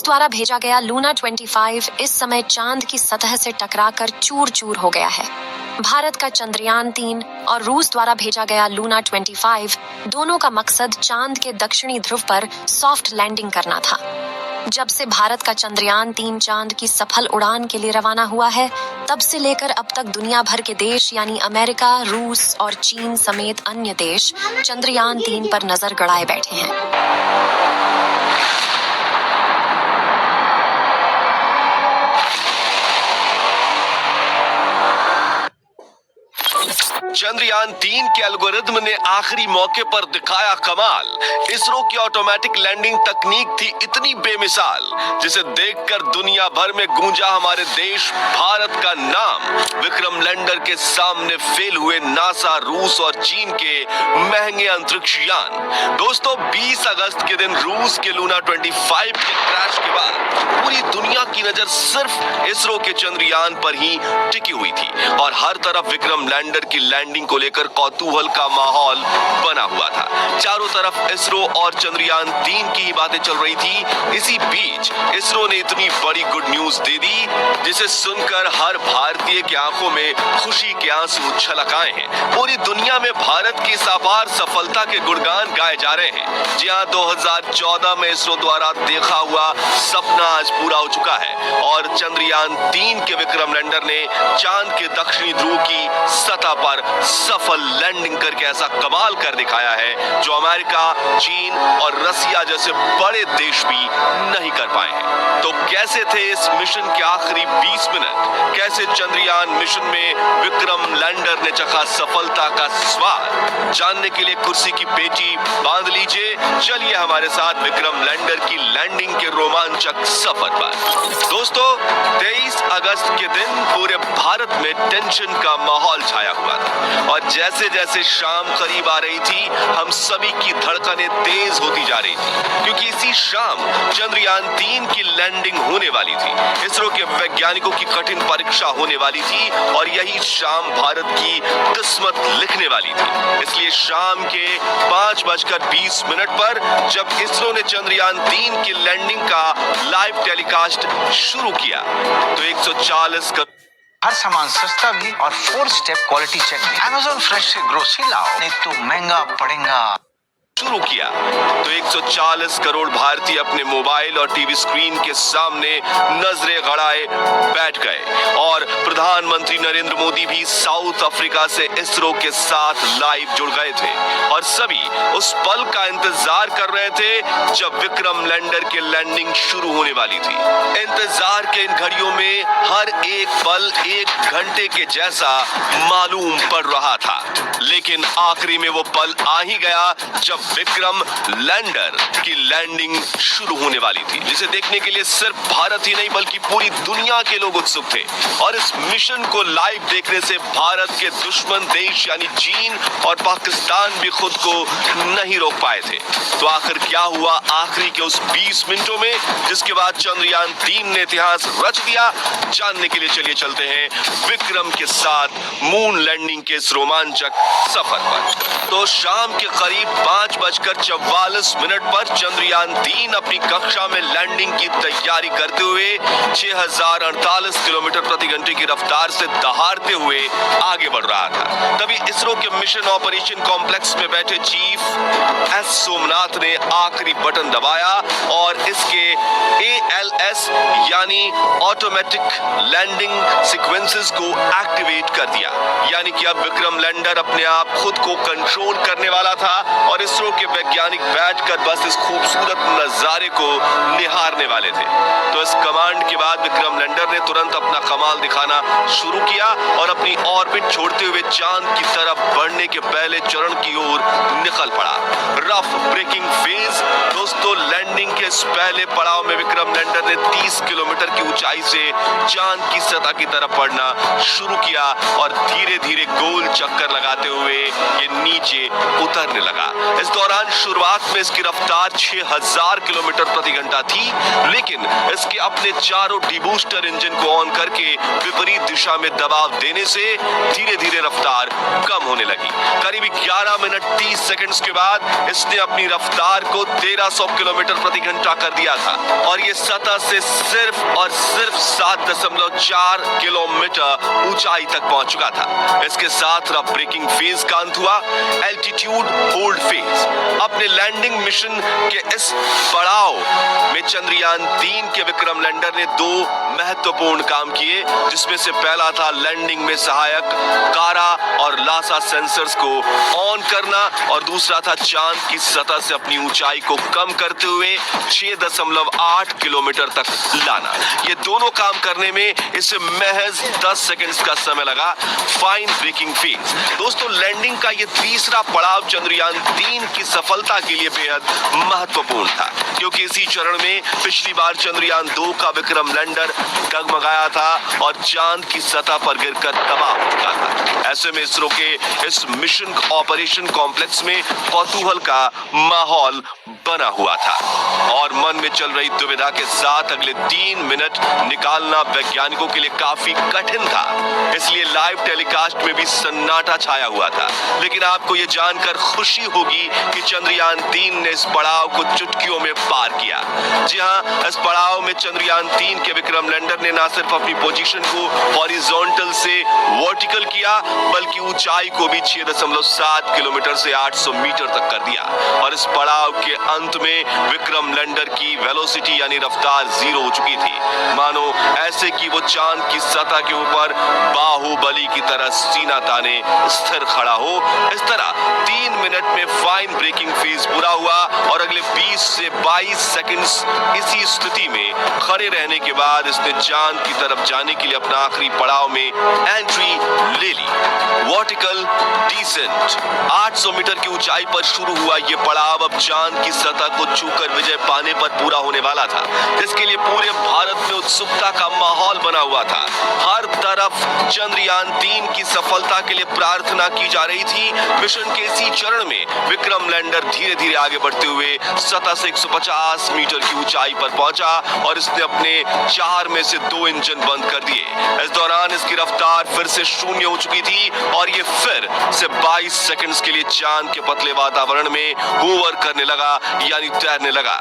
द्वारा भेजा गया लूना 25 इस समय चांद की सतह से टकराकर चूर चूर हो गया है। भारत का चंद्रयान 3 और रूस द्वारा भेजा गया लूना 25 दोनों का मकसद चांद के दक्षिणी ध्रुव पर सॉफ्ट लैंडिंग करना था। जब से भारत का चंद्रयान 3 चांद की सफल उड़ान के लिए रवाना हुआ है, तब से लेकर अब तक दुनिया भर के देश यानी अमेरिका, रूस और चीन समेत अन्य देश चंद्रयान 3 पर नजर गड़ाए बैठे हैं। चंद्रयान 3 के एल्गोरिथम ने आखिरी मौके पर दिखाया कमाल। इसरो की ऑटोमेटिक लैंडिंग तकनीक थी इतनी बेमिसाल, जिसे देखकर दुनिया भर में गूंजा हमारे देश भारत का नाम। विक्रम लैंडर के सामने फेल हुए नासा, रूस और चीन के महंगे अंतरिक्ष यान। दोस्तों, 20 अगस्त के दिन रूस के लूना 25 के क्रैश के बाद पूरी दुनिया की नजर सिर्फ इसरो के चंद्रयान पर ही टिकी हुई थी और हर तरफ विक्रम लैंडर की लैंडिंग को लेकर कौतूहल का माहौल बना हुआ था। चारों तरफ इसरो और चंद्रयान 3 की ही बातें चल रही थी। इसी बीच इसरो ने इतनी बड़ी गुड न्यूज दे दी, जिसे सुनकर हर भारतीय की आंखों में खुशी के आंसू छलक आए हैं। पूरी दुनिया में भारत की इस अपार सफलता के गुणगान गाए जा रहे हैं। जी हां, 2014 में इसरो द्वारा देखा हुआ सपना आज पूरा हो चुका है और चंद्रयान 3 के विक्रम लैंडर ने चांद के दक्षिणी ध्रुव की सतह पर सफल लैंडिंग करके ऐसा कमाल कर दिखाया है जो अमेरिका, चीन और रसिया जैसे बड़े देश भी नहीं कर पाए हैं। तो कैसे थे इस मिशन के आखिरी 20 मिनट? कैसे चंद्रयान मिशन में विक्रम लैंडर ने चखा सफलता का स्वाद? जानने के लिए कुर्सी की पेटी बांध लीजिए। चलिए हमारे साथ विक्रम लैंडर की लैंडिंग के रोमांचक सफर पर। दोस्तों, 23 अगस्त के दिन पूरे भारत में टेंशन का माहौल छाया हुआ था और जैसे जैसे शाम करीब आ रही थी, हम सभी की धड़कनें तेज होती जा रही थी, क्योंकि इसी शाम चंद्रयान 3 की लैंडिंग होने वाली थी। इसरो के वैज्ञानिकों की कठिन परीक्षा होने वाली थी और यही शाम भारत की किस्मत लिखने वाली थी। इसलिए शाम के 5:20 पर जब इसरो ने चंद्रयान 3 की लैंडिंग का लाइव टेलीकास्ट शुरू किया तो 140 हर सामान सस्ता भी और 4 स्टेप क्वालिटी चेक भी। Amazon फ्रेश से ग्रोसरी लाओ, नहीं तो महंगा पड़ेगा। शुरू किया तो 140 करोड़ भारतीय अपने मोबाइल और टीवी स्क्रीन के सामने नजरें गड़ाए बैठ गए और प्रधानमंत्री नरेंद्र मोदी भी साउथ अफ्रीका से इसरो के साथ लाइव जुड़ गए थे और सभी उस पल का इंतजार कर रहे थे जब विक्रम लैंडर की लैंडिंग शुरू होने वाली थी। इंतजार के इन घड़ियों में हर एक पल 1 घंटे के जैसा मालूम पड़ रहा था, लेकिन आखिरी में वो पल आ ही गया जब विक्रम लैंडर की लैंडिंग शुरू होने वाली थी, जिसे देखने के लिए सिर्फ भारत ही नहीं बल्कि पूरी दुनिया के लोग उत्सुक थे। और इस मिशन को लाइव देखने से भारत के दुश्मन देश यानी चीन और पाकिस्तान भी खुद को नहीं रोक पाए थे। तो आखिर क्या हुआ आखिरी के उस 20 मिनटों में, जिसके बाद चंद्रयान 3 ने इतिहास रच दिया? जानने के लिए चलिए चलते हैं विक्रम के साथ मून लैंडिंग के इस रोमांचक सफर पर। तो शाम के करीब 5:44 पर चंद्रयान 3 अपनी कक्षा में लैंडिंग की तैयारी करते हुए 6048 किलोमीटर प्रति घंटे की रफ्तार से दहाड़ते हुए आगे बढ़ रहा था। तभी इसरो के मिशन ऑपरेशन कॉम्प्लेक्स में बैठे चीफ एस सोमनाथ ने आखिरी बटन दबाया और इसके ALS यानी ऑटोमेटिक लैंडिंग सीक्वेंसेस को एक्टिवेट कर दिया। यानी कि अब विक्रम लैंडर अपने आप खुद को कंट्रोल करने वाला था और इसरो के वैज्ञानिक बैठकर बस इस खूबसूरत नजारे को निहारने वाले थे। तो इस कमांड के बाद विक्रम लैंडर ने तुरंत अपना कमाल दिखाना शुरू किया और अपनी ऑर्बिट छोड़ते हुए चांद की तरफ बढ़ने के पहले चरण की ओर निकल पड़ा। Rough breaking phase. दोस्तों, लैंडिंग के इस पहले पड़ाव में विक्रम लैंडर ने 30 किलोमीटर की ऊंचाई से चांद की सतह की तरफ बढ़ना शुरू किया और धीरे धीरे गोल चक्कर लगाते हुए ये नीचे उतरने लगा। इस दौरान शुरुआत में इसकी रफ्तार 6000 किलोमीटर प्रति घंटा थी, लेकिन इसके अपने चारों डीबूस्टर इंजन को ऑन करके विपरीत दिशा में दबाव देने से धीरे धीरे रफ्तार कम होने लगी। करीब 11 मिनट 30 सेकंड्स के बाद इसने अपनी रफ्तार को 1300 किलोमीटर प्रति घंटा कर दिया था और ये सतह से सिर्फ और सिर्फ 7.4 किलोमीटर ऊंचाई तक पहुंच चुका था। इसके साथ रफ ब्रेकिंग फेज का अंत हुआ। Altitude hold phase. अपने लैंडिंग मिशन के इस पड़ाव में चंद्रयान 3 के विक्रम लैंडर ने 2 महत्वपूर्ण काम किए, जिसमें से पहला था लैंडिंग में सहायक कारा और लासा सेंसर्स को ऑन करना और दूसरा था चांद की सतह से अपनी ऊंचाई को कम करते हुए 6.8 किलोमीटर तक लाना। ये दोनों काम करने में इसे महज 10 सेकंड्स का समय लगा। Fine braking phase. दोस्तों, लैंडिंग का ये तीसरा पड़ाव चंद्रयान 3 की सफलता के लिए बेहद महत्वपूर्ण था, क्योंकि इसी चरण में पिछली बार चंद्रयान 2 का विक्रम लैंडर डगमगाया था और चांद की सतह पर गिरकर तबाह हो चुका था। ऐसे में इसरो के इस मिशन ऑपरेशन कॉम्प्लेक्स में कौतूहल का माहौल बना हुआ था और मन में चल रही दुविधा के साथ अगले 3 मिनट निकालना वैज्ञानिकों के लिए काफी कठिन था। इसलिए लाइव टेलीकास्ट में भी सन्नाटा छाया हुआ था। लेकिन आपको यह जानकर खुशी होगी कि चंद्रयान 3 ने इस पड़ाव को चुटकियों में पार किया। जी हां, इस पड़ाव में चंद्रयान 3 के विक्रम लैंडर ने न सिर्फ अपनी पोजीशन को हॉरिजॉन्टल से वर्टिकल किया, बल्कि ऊंचाई को भी 6.7 किलोमीटर से 800 मीटर तक कर दिया। और इस पड़ाव के अंत में विक्रम लैंडर की वेलोसिटी यानी रफ्तार 0 हो चुकी थी, मानो ऐसे कि वो चांद की सतह के ऊपर बाहुबली की तरह सीना ताने स्थिर खड़ा हो। इस तरह 3 मिनट में फाइन ब्रेकिंग फेज पूरा हुआ और अगले 20 से 22 सेकंड्स इसी स्थिति में खड़े रहने के बाद इसने चांद की तरफ जाने के लिए अपना आखिरी पड़ाव में एंट्री ले ली। Vertical decent. 800 मीटर की ऊंचाई पर शुरू हुआ ये पड़ाव अब चांद की सतह को छूकर विजय पाने पर पूरा होने वाला था। इसके लिए पूरे भारत में उत्सुकता का माहौल बना हुआ था। हर तरफ चंद्रयान 3 की सफलता के लिए प्रार्थना की जा रही थी। मिशन के इसी चरण में विक्रम लैंडर धीरे धीरे आगे बढ़ते हुए सतह से 150 मीटर की ऊंचाई पर पहुंचा और इसने अपने 4 में से 2 इंजन बंद कर दिए। इस दौरान इसकी रफ्तार फिर से 0 हो चुकी थी और ये फिर से 22 सेकंड्स के लिए चांद के पतले वातावरण में होवर करने लगा, यानी तैरने लगा।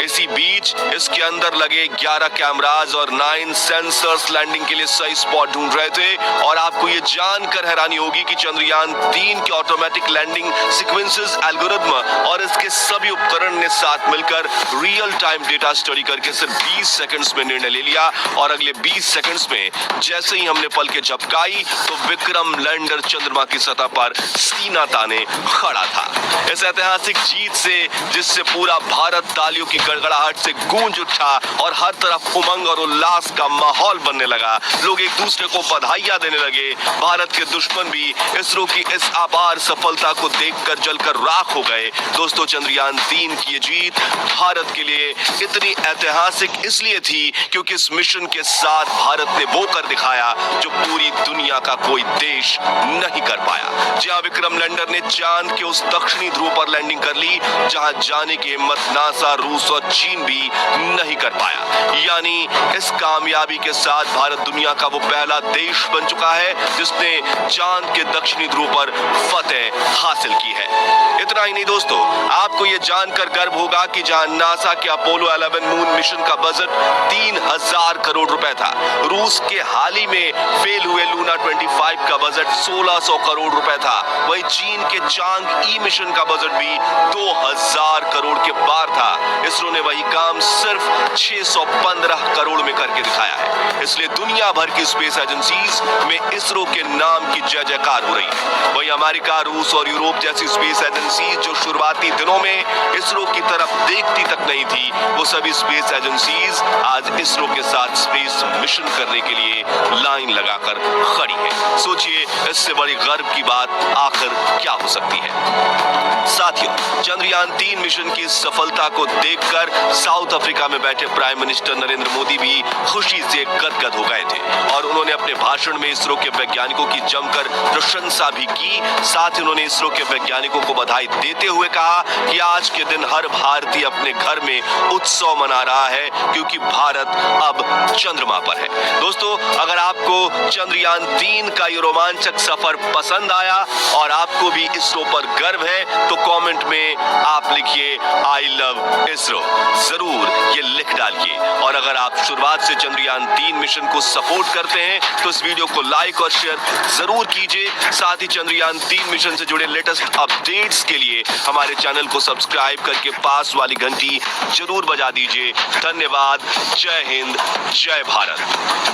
इसी बीच इसके अंदर लगे 11 कैमराज और 9 सेंसर्स लैंडिंग के लिए सही स्पॉट ढूंढ रहे थे। और आपको ये जानकर हैरानी होगी कि चंद्रयान 3 के ऑटोमेटिक लैंडिंग सीक्वेंसेस एल्गोरिथम और इसके सभी उपकरण ने साथ मिलकर रियल टाइम डेटा स्टडी करके सिर्फ 20 सेकंड्स में निर्णय ले लिया। और अगले 20 सेकंड्स में जैसे ही हमने पलकें झपकाई तो विक्रम लैंडर चंद्रमा की सतह पर सीना ताने खड़ा था। इस ऐतिहासिक जीत से, जिससे पूरा भारत तालियों की गड़गड़ाहट से गूंज उठा और हर तरफ उमंग और उल्लास का माहौल बनने लगा, लोग एक दूसरे को बधाइयां देने लगे। भारत के दुश्मन भी इसरो की इस अपार सफलता को देखकर जलकर राख हो गए। दोस्तों, चंद्रयान 3 की ये जीत भारत के लिए इतनी ऐतिहासिक इसलिए थी क्योंकि इस मिशन के साथ भारत ने वो कर दिखाया जो पूरी दुनिया का कोई देश नहीं कर पाया। जहां विक्रम लैंडर ने चांद के उस दक्षिणी ध्रुव पर लैंडिंग कर ली जहां जाने की हिम्मत नासा, रूस और चीन भी नहीं कर पाया। यानी इस कामयाबी के साथ भारत दुनिया का वो पहला देश बन चुका है जिसने चांद के दक्षिणी ध्रुव पर फतेह हासिल की है। इतना ही नहीं दोस्तों, आपको ये जानकर गर्व होगा कि जहां नासा के अपोलो 11 मून मिशन का बजट 3000 करोड़ रुपए था, रूस के हाल ही में फेल हुए लूना 25 का बजट 1600 करोड़ रुपए था। वहीं चीन के चांग ई मिशन का बजट भी 2000 करोड़ के पार था। इसरो ने वही काम सिर्फ 615 करोड़ में करके दिखाया है। इसलिए दुनिया भर की स्पेस एजेंसीज में इसरो के नाम की जय जयकार हो रही है। वहीं अमेरिका, रूस और यूरोप जैसी स्पेस एजेंसीज जो शुरुआती दिनों में इसरो की तरफ देखती तक नहीं थी, वो सभी स्पेस एजेंसीज आज इसरो के साथ स्पेस मिशन करने के लिए लाइन लगाकर खड़ी है। सोचिए, इससे बड़ी गर्व की बात आखिर क्या हो सकती है। साथियों, चंद्रयान 3 मिशन की सफलता को देखकर साउथ अफ्रीका में बैठे प्राइम मिनिस्टर नरेंद्र मोदी भी खुशी से गदगद हो गए थे और उन्होंने अपने भाषण में इसरो के वैज्ञानिकों की जमकर प्रशंसा भी की। साथ ही उन्होंने इसरो के वैज्ञानिकों को बधाई देते हुए कहा कि आज के दिन हर भारतीय अपने घर में उत्सव मना रहा है क्योंकि भारत अब चंद्रमा पर है। दोस्तों, अगर आपको चंद्रयान 3 का ये रोमांचक सफर पसंद आया और आपको भी इसरो पर गर्व है तो कमेंट में आप लिखिए आई लव इसरो, जरूर ये लिख डालिए। और अगर आप शुरुआत से चंद्रयान 3 मिशन को सपोर्ट करते हैं तो इस वीडियो को लाइक और शेयर जरूर कीजिए। साथ ही चंद्रयान 3 मिशन से जुड़े लेटेस्ट अपडेट्स के लिए हमारे चैनल को सब्सक्राइब करके पास वाली घंटी जरूर बजा दीजिए। धन्यवाद। जय हिंद, जय भारत।